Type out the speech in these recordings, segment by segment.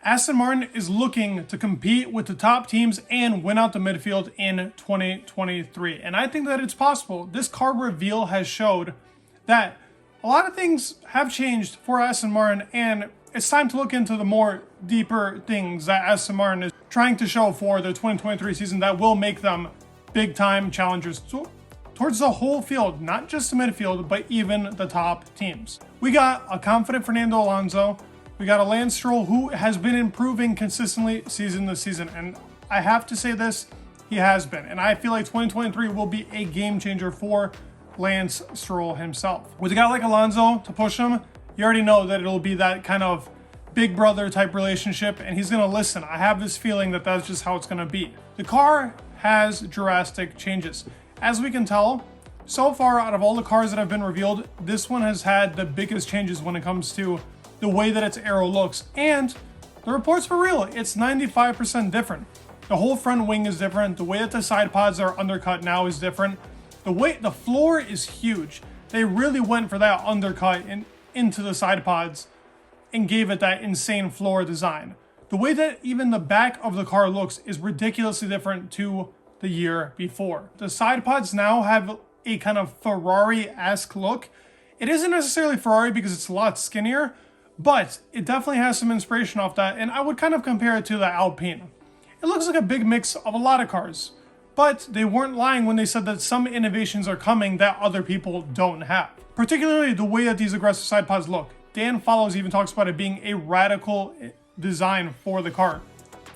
Aston Martin is looking to compete with the top teams and win out the midfield in 2023. And I think that it's possible. This car reveal has showed that a lot of things have changed for Aston Martin, and it's time to look into the more deeper things that Aston Martin is trying to show for the 2023 season that will make them big time challengers towards the whole field, not just the midfield, but even the top teams. We got a confident Fernando Alonso. We got a Lance Stroll who has been improving consistently season to season. And I have to say this, he has been. And I feel like 2023 will be a game changer for Lance Stroll himself. With a guy like Alonso to push him, you already know that it'll be that kind of big brother type relationship, and he's going to listen. I have this feeling that that's just how it's going to be. The car has drastic changes. As we can tell, so far out of all the cars that have been revealed, this one has had the biggest changes when it comes to the way that its aero looks. And the reports were real. It's 95% different. The whole front wing is different. The way that the side pods are undercut now is different. The floor is huge. They really went for that undercut into the side pods and gave it that insane floor design. The way that even the back of the car looks is ridiculously different to the year before. The side pods now have a kind of Ferrari-esque look. It isn't necessarily Ferrari because it's a lot skinnier, but it definitely has some inspiration off that, and I would kind of compare it to the Alpine. It looks like a big mix of a lot of cars, but they weren't lying when they said that some innovations are coming that other people don't have. Particularly the way that these aggressive side pods look. Dan Follows even talks about it being a radical design for the car.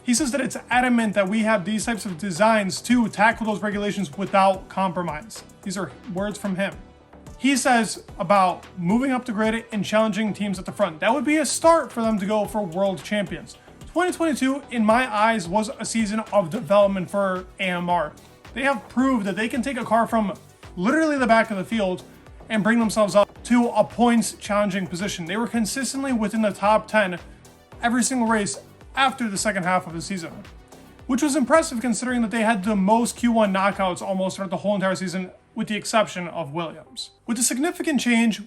He says that it's adamant that we have these types of designs to tackle those regulations without compromise. These are words from him. He says about moving up the grid and challenging teams at the front. That would be a start for them to go for world champions. 2022, in my eyes, was a season of development for AMR. They have proved that they can take a car from literally the back of the field and bring themselves up to a points challenging position. They were consistently within the top 10 every single race after the second half of the season, which was impressive considering that they had the most Q1 knockouts almost throughout the whole entire season, with the exception of Williams. With the significant change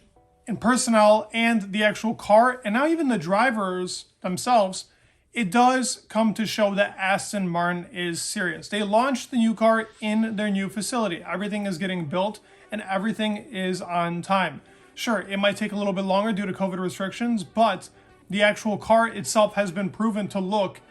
in personnel and the actual car, and now even the drivers themselves, it does come to show that Aston Martin is serious. They launched the new car in their new facility. Everything is getting built and everything is on time. Sure, it might take a little bit longer due to COVID restrictions, but the actual car itself has been proven to look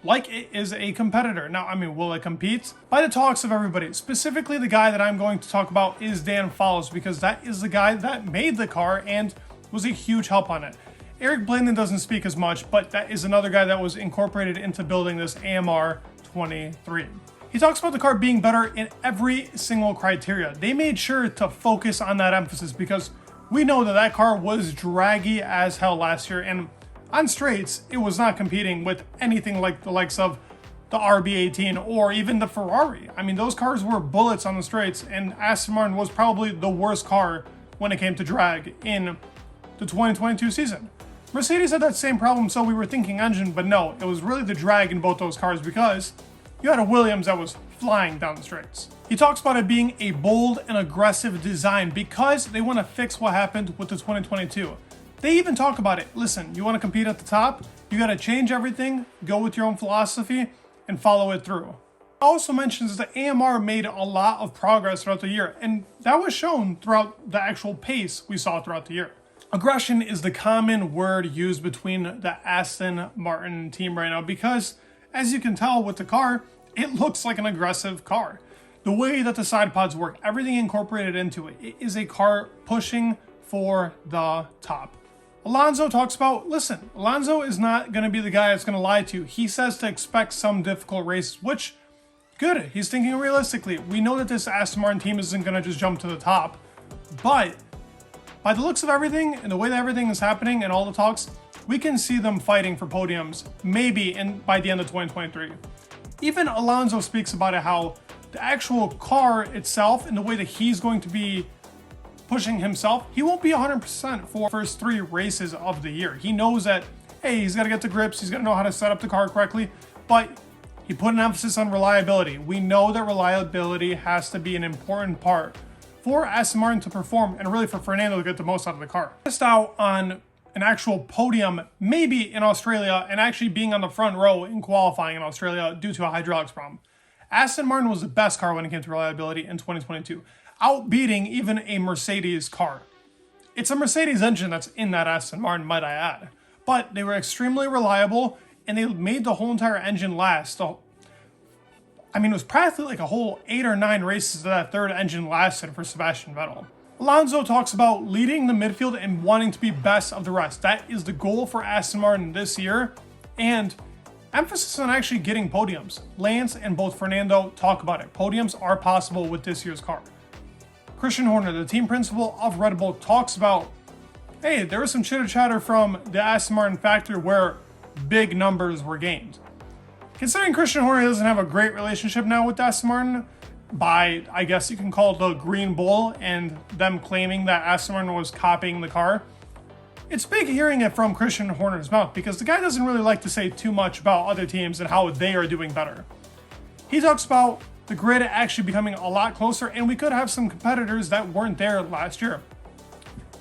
like it is a competitor. Now, I mean, will it compete? By the talks of everybody, specifically the guy that I'm going to talk about is Dan Follows, because that is the guy that made the car and was a huge help on it. Eric Blandon doesn't speak as much, but that is another guy that was incorporated into building this AMR 23. He talks about the car being better in every single criteria. They made sure to focus on that emphasis because we know that that car was draggy as hell last year, and on straights, it was not competing with anything like the likes of the RB18 or even the Ferrari. I mean, those cars were bullets on the straights, and Aston Martin was probably the worst car when it came to drag in the 2022 season. Mercedes had that same problem, so we were thinking engine, but no, it was really the drag in both those cars because you had a Williams that was flying down the straights. He talks about it being a bold and aggressive design because they want to fix what happened with the 2022. They even talk about it. Listen, you want to compete at the top? You got to change everything, go with your own philosophy, and follow it through. Also mentions that AMR made a lot of progress throughout the year, and that was shown throughout the actual pace we saw throughout the year. Aggression is the common word used between the Aston Martin team right now because, as you can tell with the car, it looks like an aggressive car. The way that the side pods work, everything incorporated into it, it is a car pushing for the top. Alonso talks about, listen, Alonso is not going to be the guy that's going to lie to you. He says to expect some difficult races, which, good, he's thinking realistically. We know that this Aston Martin team isn't going to just jump to the top, but by the looks of everything and the way that everything is happening and all the talks, we can see them fighting for podiums, maybe by the end of 2023. Even Alonso speaks about it, how the actual car itself and the way that he's going to be pushing himself, he won't be 100% for the first 3 races of the year. He knows that, hey, he's got to get the grips, he's got to know how to set up the car correctly, but he put an emphasis on reliability. We know that reliability has to be an important part for Aston Martin to perform and really for Fernando to get the most out of the car. Missed out on an actual podium, maybe in Australia, and actually being on the front row in qualifying in Australia due to a hydraulics problem. Aston Martin was the best car when it came to reliability in 2022, outbeating even a Mercedes car. It's a Mercedes engine that's in that Aston Martin, might I add. But they were extremely reliable, and they made the whole entire engine last. I mean, it was practically like a whole 8 or 9 races that that third engine lasted for Sebastian Vettel. Alonso talks about leading the midfield and wanting to be best of the rest. That is the goal for Aston Martin this year, and emphasis on actually getting podiums. Lance and both Fernando talk about it. Podiums are possible with this year's car. Christian Horner, the team principal of Red Bull, talks about, hey, there was some chitter chatter from the Aston Martin factory where big numbers were gained. Considering Christian Horner doesn't have a great relationship now with Aston Martin, by, I guess you can call it the Green Bull, and them claiming that Aston Martin was copying the car, it's big hearing it from Christian Horner's mouth because the guy doesn't really like to say too much about other teams and how they are doing better. He talks about the grid actually becoming a lot closer, and we could have some competitors that weren't there last year.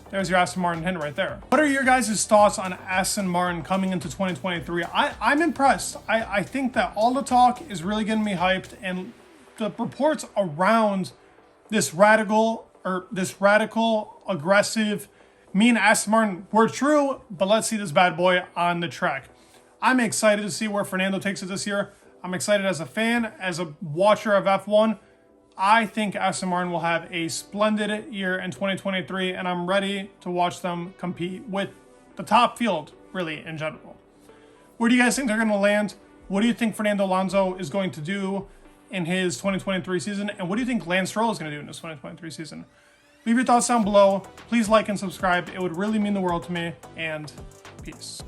There's your Aston Martin hint right there. What are your guys' thoughts on Aston Martin coming into 2023? I'm impressed. I think that all the talk is really getting me hyped, and the reports around this radical, aggressive, mean Aston Martin were true, but let's see this bad boy on the track. I'm excited to see where Fernando takes it this year. I'm excited as a fan, as a watcher of F1. I think Aston Martin will have a splendid year in 2023, and I'm ready to watch them compete with the top field, really, in general. Where do you guys think they're going to land? What do you think Fernando Alonso is going to do in his 2023 season? And what do you think Lance Stroll is going to do in his 2023 season? Leave your thoughts down below. Please like and subscribe. It would really mean the world to me, and peace.